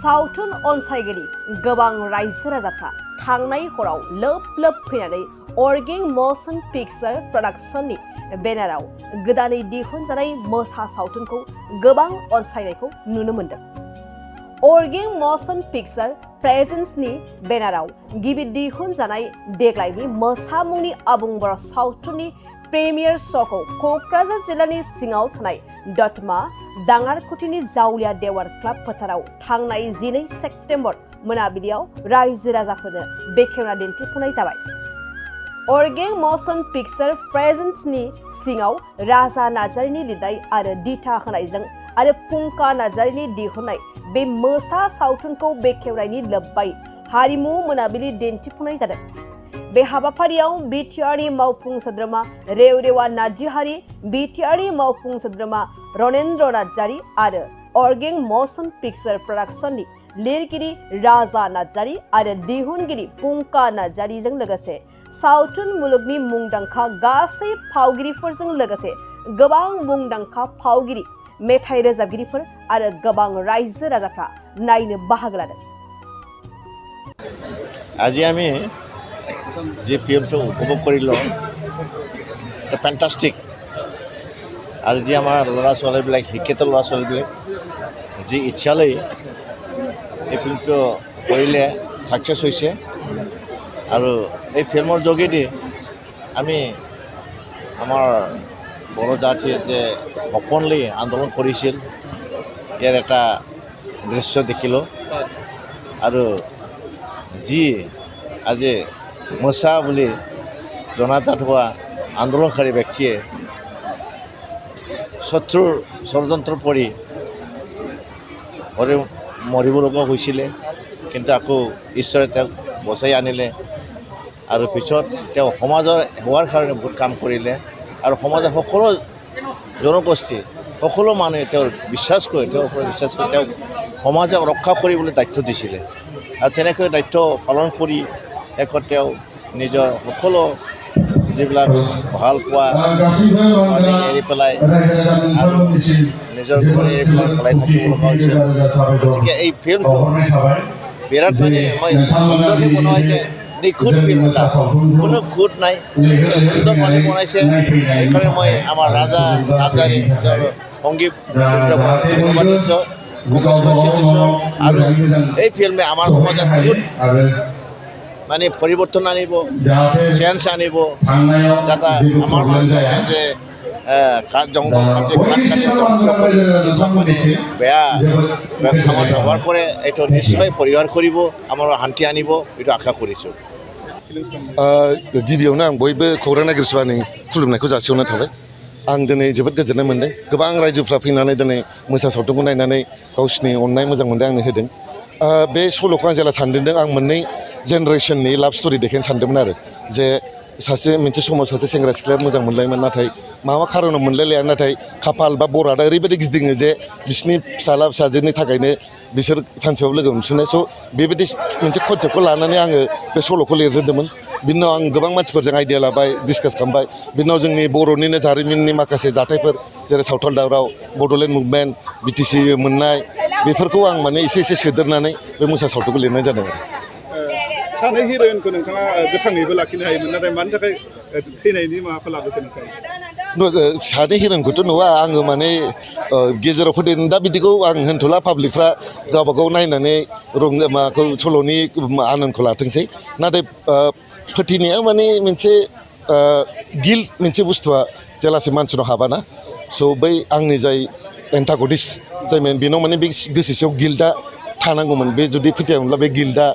सावथुन अनसायगिरि गोबां रायजो राजाफ्रा थांनाय हराव लोब लोब फैनानै अर्गें मोशन पिक्चार प्रडाक्शननि बेनाराव गोदानै दिहुनजानाय मोसा सावथुनखौ गोबां अनसायनायखौ नुनो मोन्दों। अर्गें मोशन पिक्चार प्रेजेन्सनि बेनाराव गिबि दिहुनजानाय देग्लायनि मोसा मुंनि आबुं बर' सावथुननि प्रिमियार श'खौ क'क्राझार जिल्लानि सिङाव थानाय दतमा दाङारकुटिनि जावलिया देवार क्लाब फोथाराव थांनाय 12 सेप्तेम्बर मोनाबिलियाव रायजो राजाफोरनो बेखेवना दिन्थिफुंनाय जाबाय। अर्गें मोशन पिक्चार प्रेजेन्सनि सिङाव राजा नार्जारिनि लिरनाय आरो दिथा होनायजों आरो फुंखा नार्जारिनि दिहुननाय बे मोसा सावथुनखौ बेखेवनायनि लोब्बायै हारिमु मोनाबिलि दिन्थिफुंनाय जादों। बे हाबाफारियाव बिटिआरनि मावफुं सोद्रोमा रेवरेवा नार्जिहारि, बिटिआरनि मावफुं सोद्रोमा रनेन्द्र नार्जारि आरो अर्गें मोशन पिक्चार प्रडाक्शननि लिरगिरि राजा नार्जारि आरो दिहुनगिरि फुंखा नार्जारिजों लोगोसे सावथुन मुलुगनि मुंदांखा गासै फावगिरिफोरजों लोगोसे गोबां मुंदांखा फावगिरि, मेथाइ रोजाबगिरिफोर आरो गोबां रायजो राजाफ्रा नायनो बाहागो लादों। আজি আমি যে ফিল্মটো উপভোগ কৰিলোঁ ফেণ্টাষ্টিক আৰু যি আমাৰ ল'ৰা ছোৱালীবিলাক শিক্ষিত ল'ৰা ছোৱালীবিলাক যি ইচ্ছালৈ এই ফিল্মটো কৰিলে ছাকচেছ হৈছে আৰু এই ফিল্মৰ যোগেদি আমি আমাৰ বড়ো জাতিয়ে যে অপনলি আন্দোলন কৰিছিল ইয়াৰ এটা দৃশ্য দেখিলোঁ আৰু যি আজি মোচা বুলি জনাজাত হোৱা আন্দোলনকাৰী ব্যক্তিয়ে শত্ৰুৰ ষড়যন্ত্ৰ পৰি মৰিব লগা হৈছিলে, কিন্তু আকৌ ঈশ্বৰে তেওঁক বচাই আনিলে আৰু পিছত তেওঁ সমাজৰ হোৱাৰ কাৰণে বহুত কাম কৰিলে আৰু সমাজৰ সকলো জনগোষ্ঠী সকলো মানুহে তেওঁৰ বিশ্বাস কৰে, তেওঁৰ ওপৰত বিশ্বাস কৰি তেওঁক সমাজক ৰক্ষা কৰিবলৈ দায়িত্ব দিছিলে আৰু তেনেকৈ দায়িত্ব পালন কৰি শেষত তেওঁ নিজৰ সকলো যিবিলাক ভাল পোৱা এৰি পেলাই আৰু নিজৰ ঘৰ এৰি পেলাই পলাই থাকিব লগা হৈছিল। গতিকে এই ফিল্মটো বিৰাট মানে মই সুন্দৰকৈ বনোৱা হৈছে, নিখুঁত ফিল্ম এটা, কোনো খুঁত নাই, সুন্দৰ মানে বনাইছে। সেইকাৰণে মই আমাৰ ৰাজা নাৰ্জাৰি তেওঁৰ সংগীত ধন্যবাদ দিছোঁ, কংগ্ৰেচুলেশ্যন দিছোঁ। আৰু এই ফিল্মে আমাৰ সমাজত বহুত মানে পৰিৱৰ্তন আনিব, চেঞ্জ আনিব, যাতে আমাৰ মানুহবিলাকে যে জংঘল কাটি ঘাট কাটি ধ্বংস কৰি যিবিলাক মানে বেয়া কামত ব্যৱহাৰ কৰে এইটো নিশ্চয় পৰিহাৰ কৰিব, আমাৰ শান্তি আনিব, এইটো আশা কৰিছোঁ। गिबियावनो आं बयबो खौरां नागिरसुवानि खुलुमनायखौ जासिहरनाय थाबाय। आं दिनै जोबोद गोजोननाय मोन्दों। गोबां रायजोफ्रा फैनानै दिनै मोसा सावथुनखौ नायनानै गावसिनि अननाय मोजां मोनदों आंनो होदों। बे सल'खौ आं जेला सानदों आं मोननै जेनेरेसननि लाभ स्ट'रि देखायनो सानदोंमोन आरो जे सासे मोनसे समाव सासे सेंग्रा सिख्लाया मोजां मोनलायोमोन, नाथाय माबा खारनाव मोनलायलाया, नाथाय खाफाल बा बरादा ओरैबायदि गिदिङो जे बिसिनि फिसाला फिसाजोनि थाखायनो बिसोर सानसेयाव लोगो मोनफिनो। स' बेबायदि मोनसे कनसेप्टखौ लानानै आङो बे सल'खौ लिरजेनदोंमोन। बिनि उनाव आं गोबां मानसिफोरजों आइडिया लाबाय, डिसकास खालामबाय। बिनि उनाव जोंनि बर'निनो जारिमिननि माखासे जाथायफोर जेरै सावथाल दावराव, बड'लेण्ड मुभमेन्ट, बिटिसि मोननाय, बेफोरखौ आं माने एसे एसे सोदेरनानै बे मोसा सावथुनखौ लिरनाय जादों। सानै हिर'इनखौ नोंथाङा गोथाङैबो लाखिनो हायोमोन, नाथाय मानि थाखाय थैनायनि माबाखौ लाबोखो नोंथाङा? सानै हिर'इनखौथ' नुवा आङो, माने गेजेराव फैदों। दा बिदिखौ आं होनथ'ला, पाब्लिकफ्रा गावबागाव नायनानै माबाखौ सल'नि आनन्दखौ लाथोंसै। नाथाय फोथैनाया माने मोनसे गिल्ट मोनसे बुस्थुआ जेलासिम मानसिनाव हाबाना, स' बै आंनि जाय एन्टागनिस्ट जायमोन बेनाव माने बे गोसो सिङाव गिल्टआ थानांगौमोन। बे जुदि फोथायामोनब्ला बे गिल्टआ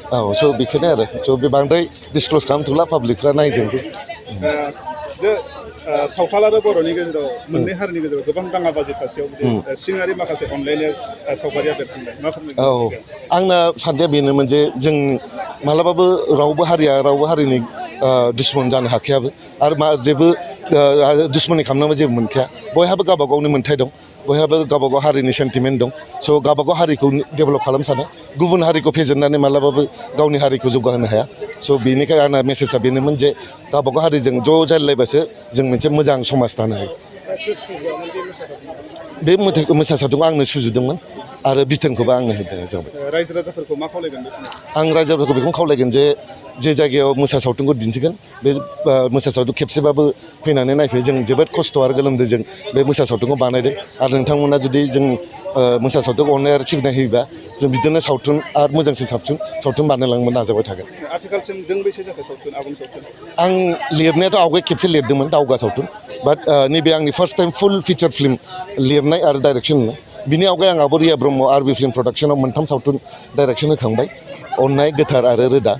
स' बेखौनो आरो स' बे बांद्राय डिसक्ल'ज खालामथ'ला, पाब्लिकफ्रा नायजोंसै। सावथाल आरो बर'नि गेजेराव मोननै हारिनि गेजेराव गोबां दाङाबाजि थासेयाव सिङारि माखासे अनलायनाय सावगारिया बेरखांबाय, मा फोरमायगोन? आंना साननाया बेनोमोन जे जों मालाबाबो रावबो हारिया रावबो हारिनि दुश्मन जानो हाखायाबो आरो जेबो दुश्मनि खालामनोबो जेबो मोनखाया। बयहाबो गावबा गावनि मोन्थाय दं, बयहाबो गावबा गाव हारिनि सेन्टिमेन्ट दं। स' गावबा गाव हारिखौ डेभेलप खालामनो सानो, गुबुन हारिखौ फेजेननानै मालाबाबो गावनि हारिखौ जौगाहोनो हाया। स' बेनिखायनो आंना मेसेजआ बेनोमोन जे गावबा गाव हारिजों ज' जालायलायबासो जों मोनसे मोजां समाज दानो हायो। सोर सुजुआमोन बे मोसानायखौ? बे मोसा सावथुनखौ आंनो सुजुदोंमोन आरो बिथोनखौबो आंनो होदों जाबाय। रायजो राजाफोरखौ मा खावलायगोन बे समाव? आं रायजोफोरखौ बेखौनो खावलायगोन जे जायगायाव मोसा सावथुनखौ दिन्थिगोन बे मोसा सावथुन खेबसेबाबो फैनानै नायफै। जों जोबोद खस्थ' आरो गोलोमदैजों बे मोसा सावथुनखौ बानायदों आरो नोंथांमोना जुदि जों मोसा सावथुनखौ अननाय आरो सिबिनाय होयोबा जों बिदिनो सावथुन आरो मोजांसिन सावथुन बानायलांनो नाजाबाय थागोन। आथिखालसिम दोंबेसे जाखो सावथुन, आबुं सावथुन? आं लिरनायाथ' आवगाय खेबसे लिरदोंमोन दावगा सावथुन, बाट नैबे आंनि फार्स्ट टाइम फुल फिचार फिल्म लिरनाय आरो डाइरेक्सन होनाय। बिनि आवगाय आं आब' रिया ब्रह्म आरबि फिल्म प्रडाक्सनाव 3 सावथुन डाइरेक्सन होखांबाय, अननाय, गोथार आरो रोदा,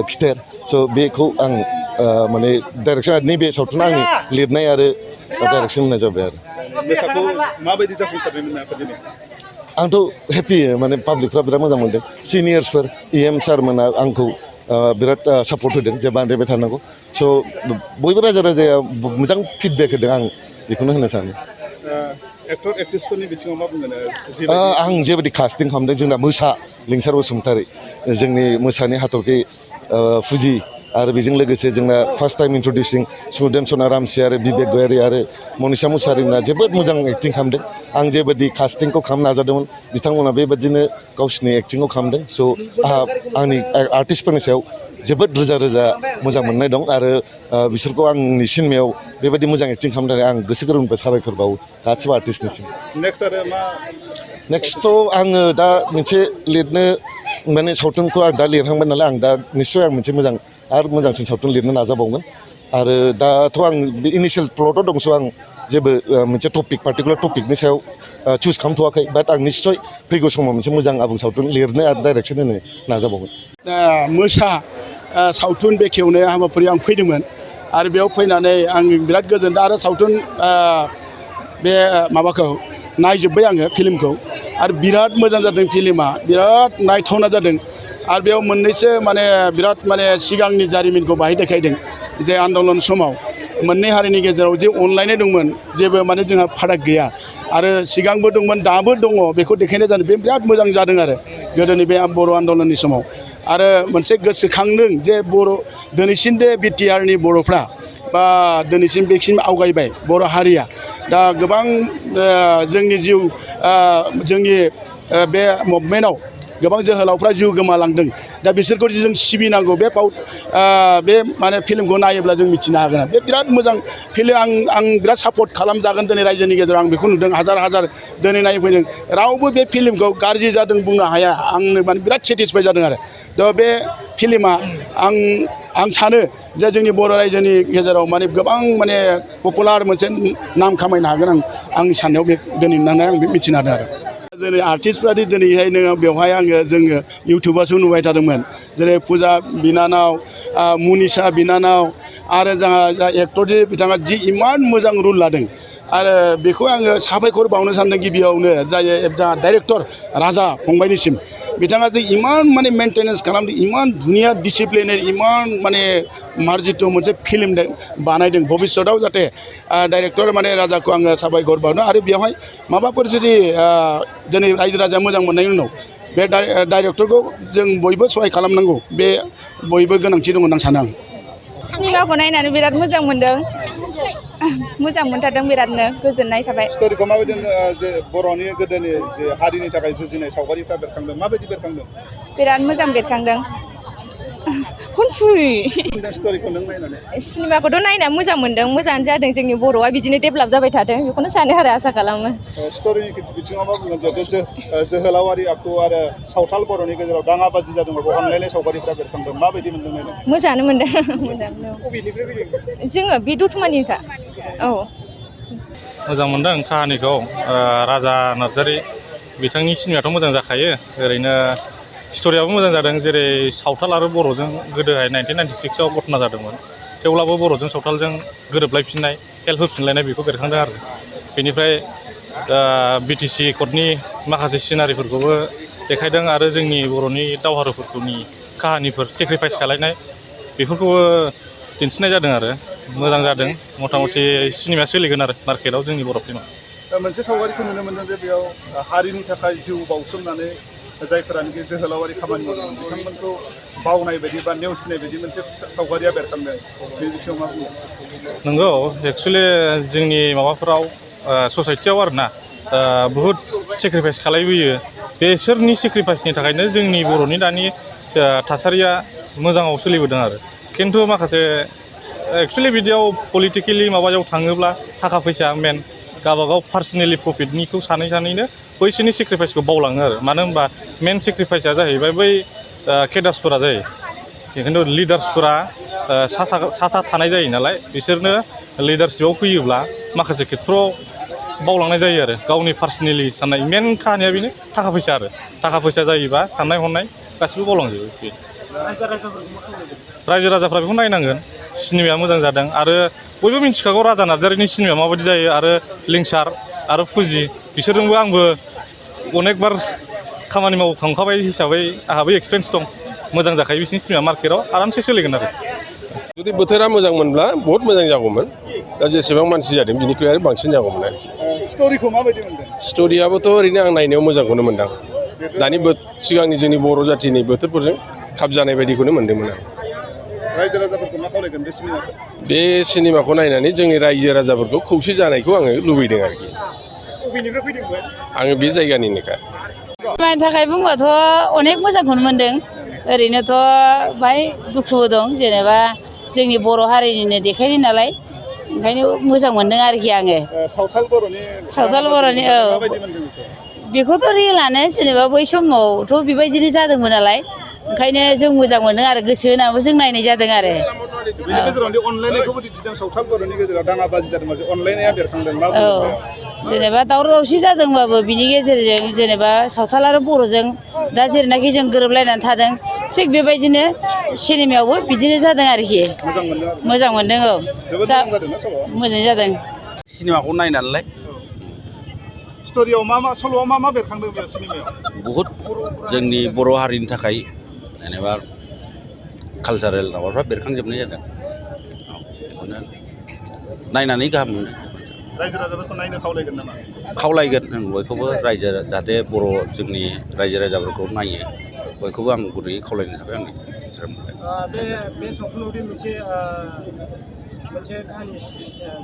खिथेर। स' बेखौ आं माने डाइरेक्सन, नैबे सावथुना आंनि लिरनाय आरो डाइरेक्सन होनाय जाबाय आरो। मोसाखौ माबायदि जाफुंसारनाय मोननो हाखो दिनै? आंथ' हेपि, माने पाब्लिकफ्रा बिराद मोजां मोनदों। सिनियर्सफोर EM सारमोना आंखौ बिराद सापर्ट होदों जे बानायबाय थानांगौ। स' बयबो रायजो-राजाया मोजां फिडबेक होदों, आं बेखौनो होनो सानो। एक्टर एक्ट्रिसफोरनि बिथिङाव मा बुंगोन? आं जेबायदि कास्टिं खालामदों, जोंना मोसा लिंसार बसुमतारी, जोंनि मोसानि हाथरखि फुजि, आरो बेजों लोगोसे जोंना फार्स्ट टाइम इन्ट्रडिउसिं सुदेम रामसि आरो बिबेक गयारि आरो मनिषा मुसाहारिमोना जोबोद मोजां एक्टिं खालामदों। आं जेबायदि कास्टिंखौ खालामनो नाजादोंमोन, बिथांमोना बेबायदिनो गावसिनि एक्टिंखौ खालामदों। स' आंहा आंनि आर्टिस्टफोरनि सायाव जोबोद रोजा रोजा मोजां मोननाय दं आरो बिसोरखौ आंनि सिनेमायाव बेबायदि मोजां एक्टिं खालामनो थाखाय आं गोसो गोरबोनिफ्राय साबायखर बावो गासिबो आर्टिस्टनिसिम। नेक्स्टथ' आङो दा मोनसे लिरनो, माने सावथुनखौ आं दा लिरहांबाय नालाय, आं दा निस्सय आं मोनसे मोजां आरो मोजांसिन सावथुन लिरनो नाजाबावगोन। आरो दाथ' आं बे इनिशियेल प्लटआव दं, स' आं जेबो मोनसे पार्टिकुलार टपिकनि सायाव चुज खालामथ'वाखै, बाट आं निस्सय फैगौ समाव मोनसे मोजां आबुं सावथुन लिरनो आरो डाइरेक्सन होनो नाजाबावगोन। मोसा सावथुन बेखेवनाय हाबाफारियाव आं फैदोंमोन आरो बेयाव फैनानै आं बिराद गोजोनदों आरो सावथुन बे माबाखौ नायजोब्बाय आङो फिल्मखौ, आरो बिराद मोजां जादों फिल्मा, बिराद नायथावना जादों। आरो बेयाव मोननैसो माने बिराद माने सिगांनि जारिमिनखौ बाहाय देखायदों, जे आन्दलन समाव मोननै हारिनि गेजेराव जे अनलायनाय दंमोन, जेबो माने जोंहा फाराग गैया, आरो सिगांबो दंमोन दाबो दङ, बेखौ देखायनाय जादों। बे बिराद मोजां जादों आरो गोदोनि बे बर' आन्दलननि समाव। आरो मोनसे गोसोखांदों जे दिनैसिम बे BTRनि बर'फ्रा बा दिनैसिम बेसिम आवगायबाय बर' हारिया। दा गोबां जोंनि जोंनि बे मुभमेन्टआव गोबां जोहोलावफ्रा जिउ गोमालांदों। दा बिसोरखौ जों सिबिनांगौ। बे माने फिल्मखौ नायोब्ला जों मिथिनो हागोन। बे बिराद मोजां फिल्म। आं बिराद सापर्ट खालामजागोन दिनै रायजोनि गेजेराव। आं बेखौ नुदों, हाजार हाजार दिनै नायफैदों। रावबो बे फिल्मखौ गाज्रि जादों बुंनो हाया। आंनो माने बिराद सेटिसफाइ जादों आरो। दा बे फिल्मा आं सानो जे जोंनि बर' रायजोनि गेजेराव माने गोबां माने पपुलार मोनसे नाम खामायनो हागोन। आंनि साननायाव बे दिनै नुनानै आं मिथिनो हादों आरो। जेरै आर्टिस्टफ्रादि दिनैहाय बेवहाय जोङो इउटुबावसो नुबाय थादोंमोन, जेरै फुजा बिनानाव, मनिषा बिनानाव, आरो जोंहा एक्टरजि बिथाङा जि इमान मोजां रुल लादों। आरो बेखौ आङो साबायखर बावनो सानदों गिबियावनो जोंहा डाइरेक्टर राजा फंबायनिसिम। बिथाङा जे इमान माने मेनटेनेन्स खालामदों, इमान धुनिया डिसिप्लिनेर, इमान माने मार्जित' मोनसे फिल्म बानायदों। भबिष्यतआव जाहाथे डाइरेक्टर माने राजाखौ आङो साबायखर बावनो। आरो बेवहाय माबाफोर जुदि दिनै रायजो राजाया मोजां मोननायनि उनाव बे डाइरेक्टरखौ जों बयबो सहाय खालामनांगौ, बे बयबो गोनांथि दं होनना सानो आं। सिनेमाखौ नायनानै बिराद मोजां मोनदों, मोजां मोनथारदों, बिरादनो गोजोननाय थाबाय। स्ट'रिखौ माबायदि, जे बर'नि गोदोनि जे हारिनि थाखाय जुजिनाय सावगारिफ्रा बेरखांदों, माबायदि बेरखांदों? बिराद मोजां बेरखांदों। स्ट'रिखौ नों नायनानै? सिनेमाखौथ' नायना मोजां मोनदों, मोजाङानो जादों। जोंनि बर'आ बिदिनो डेभेलप जाबाय थादों, बेखौनो सानो आरो आसा खालामो। स्ट'रिनि बिथिङाव मा बुंगोन? जे जोहोलावारि आखु आरो सावथाल बर'नि गेजेराव दाङाबाजि जादों, अनलायनाय सावगारिफ्रा बेरखांदों, माबायदि मोनदों नायनानै? मोजाङानो मोनदों, मोजाङानो। जोङो बे दतमानिखा। औ, मोजां मोनदों काहानिखौ। राजा नार्जारि बिथांनि सिनेमायाथ' मोजां जाखायो। ओरैनो स्ट'रियाबो मोजां जादों। जेरै सावथाल आरो बर'जों गोदोहाय 1996आव घटना जादोंमोन, थेवब्लाबो बर'जों सावथालजों गोरोबलायफिननाय, हेल्प होफिनलायनाय, बेखौ बेरखांदों आरो। बेनिफ्राय BTC कर्टनि माखासे सिनारिफोरखौबो देखायदों, आरो जोंनि बर'नि दावहारुफोरनि काहानिफोर, सेक्रिफाइस खालायनाय, बेफोरखौबो दिन्थिनाय जादों आरो मोजां जादों। मथा मथि सिनेमाया सोलिगोन आरो मार्केटआव जोंनि बर' फिल्मा। मोनसे सावगारिखौ नुनो मोनदों जे बेयाव हारिनि थाखाय जिउ बाउसोमनानै जायफोरानोखि जोहोलावारि खामानि मावदोंमोन बिथांमोनखौ बावनाय बायदि बा नेवसिनाय बायदि मोनसे सावगारिया बेरखांदों बे बिथिङाव मा बुङो? नंगौ एक्सुवेलि जोंनि माबाफोराव ससाइटियाव आरोना बुहुद सेक्रिफाइस खालायबोयो बेसोरनि सेक्रिफाइसनि थाखायनो जोंनि बर'नि दानि थासारिया मोजाङाव सोलिबोदों आरो खिन्थु माखासे एक्सुवेलि बिदियाव पलिटिकेलि माबायाव थाङोब्ला थाखा फैसा मेन गावबागाव पार्सनेलि प्रफिटनिखौ सानैनो बैसोरनि सेक्रिफाइसखौ बावलाङो आरो मानो होनबा मेन सेक्रिफाइसआ जाहैबाय बै केडार्सफोरा जायो खिन्थु लिडार्सफोरा सा थानाय जायो नालाय बिसोरनो लिडारशिपआव फैयोब्ला माखासे खेथ्रआव बावलांनाय जायो आरो गावनि पार्सनेलि साननाय मेन खाहानिया बेनो थाखा फैसा आरो थाखा फैसा जायोबा साननाय हनाय गासिबो बावलांजोबो बे रायजो राजाफ्रा बेखौ नायनांगोन सिनेमाया मोजां जादों आरो बयबो मिथिखागौ राजा नार्जारिनि सिनेमाया माबायदि जायो आरो लिंसार आरो फुजि बिसोरजोंबो आंबो अनेकबार खामानि मावखांखाबाय हिसाबै आंहाबो एक्सपिरियेन्स दं मोजां जाखायो बिसिनि सिनेमा मार्केटआव आरामसे सोलिगोन आरो जुदि बोथोरा मोजां मोनब्ला बहुत मोजां जागौमोन दा जेसेबां मानसि जादों बिनिख्रुइ आरो बांसिन जागौमोन आरो स्ट'रिखौ माबायदि मोनदों? स्ट'रियाबोथ' ओरैनो आं नायनायाव मोजांखौनो मोनदां दानि सिगांनि जोंनि बर' जाथिनि बोथोरफोरजों खाब जानाय बायदिखौनो मोनदोंमोन आं रायजो राजाफोरखौ मा खावलायगोन बे सिनेमाखौ? बे सिनेमाखौ नायनानै जोंनि रायजो राजाफोरखौ खौसे जानायखौ आङो लुबैदों आरोखि बबेनिफ्राय फैदोंमोन? आङो बे जायगानिनोखा मानि थाखाय बुंबाथ' अनेक मोजांखौनो मोनदों ओरैनोथ' बाहाय दुखुबो दं जेनेबा जोंनि बर' हारिनिनो देखायनाय नालाय ओंखायनो मोजां मोनदों आरोखि आङो सावथाल बर'नि औ माबायदि मोनदों बेखौथ' रियेलानो जेनेबा बै समावथ' बेबायदिनो जादोंमोन नालाय ओंखायनो जों मोजां मोनो आरो गोसो होनाबो जों नायनाय जादों आरो बेनि गेजेराव अनलायनायखौबो दिन्थिदों सावथाल बर'नि गेजेराव दाङाबाजि जादोंमोन अनलायनाया बेरखांदों मा औ जेनेबा दावराव दावसि जादोंबाबो बिनि गेजेरजों जेनेबा सावथाल आरो बर'जों दा जेरैनाखि जों गोरोबलायनानै थादों थिग बेबायदिनो सिनेमायावबो बिदिनो जादों आरोखि मोजां मोनदों औ मोजां जादों सिनेमाखौ नायनानैलाय स्ट'रियाव मा सल'आव मा बेरखांदों बे सिनेमायाव? बहुद जोंनि बर' हारिनि थाखाय जेनेबा कालसारेल माबाफ्रा बेरखांजोबनाय जादों बेखौनो नायनानै गाहाम मोनो रायजो राजाफोरखौ नायनो खावलायगोन नामा? खावलायगोन बयखौबो रायजो जाहाथे बर' जोंनि रायजो राजाफोरखौ नायो बयखौबो आं गुरैयै खावलायनो थाबाय आंनि बे सावथुनावदि मोनसे काहानि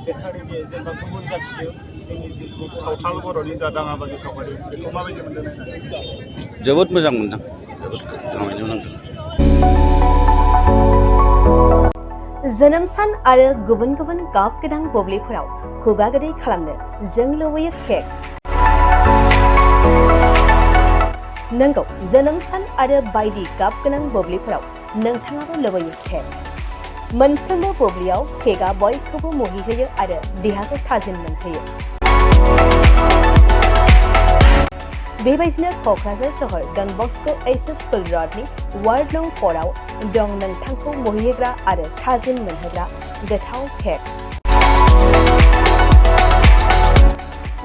बेरखांदों जेनेबा गुबुन जाथिजों जोंनि सावथाल बर'नि जा दाङाबाजि सावगारि बेखौ माबायदि मोनदों नायनानै? जोबोद मोजां मोनदों जोबोद गाहामैनो नांदों जोनोम सान आरो गुबुन गुबुन गाब गोनां बुब्लिफोराव खुगा गोदै खालामनो जों लुबैयो केक नंगौ जोनोम सान आरो बायदि गाब गोनां बुब्लिफोराव नोंथाङाबो लुबैयो केक मोनफ्रोमबो बुब्लियाव केकआ बयखौबो मुहिहोयो आरो देहाखौ थाजिम मोनहोयो बेबायदिनो क'क्राझार सहर डन बस्क' एचएस स्कुल र'डनि वार्ड नं 4 आव दं नोंथांखौ मुहिहोग्रा आरो थाजिम मोनहोग्रा गोथाव केक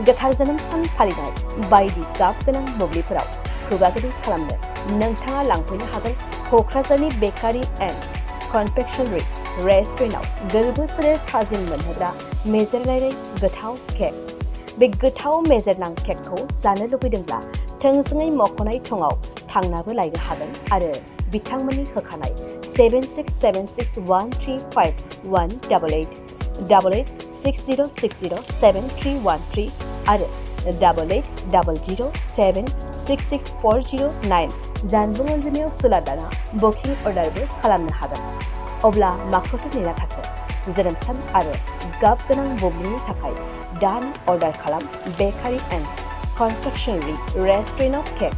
गोथार जोनोम सान फालिनाय बायदि गाब गोनां बुब्लिफोराव खुगा गोदै खालामनो नोंथाङा लांफैनो हागोन क'क्राझारनि बेकारि एन्ड कनफेक्शनारि रेस्टुरेन्टआव गोरबो सोलेर थाजिम मोनहोग्रा मेजेरनाय गोथाव केक बे गोथाव मेजेरनां केकखौ जानो लुबैदोंब्ला थोंजोङै मख'नाय थंआव थांनाबो लायनो हागोन आरो बिथांमोननि होखानाय 767601351888 8860607313 आरो 8800766409 जानबुं अनजिमायाव सुलादाना बुकिं अर्डारबो खालामनो हागोन अब्ला माखौथो नेना थाखो जोनोम सान आरो गाब गोनां बुब्लिनि थाखाय दानो अर्डार खालाम बेकारि एन्ड कनफेक्शनारि रेस्टुरेन्टआव केक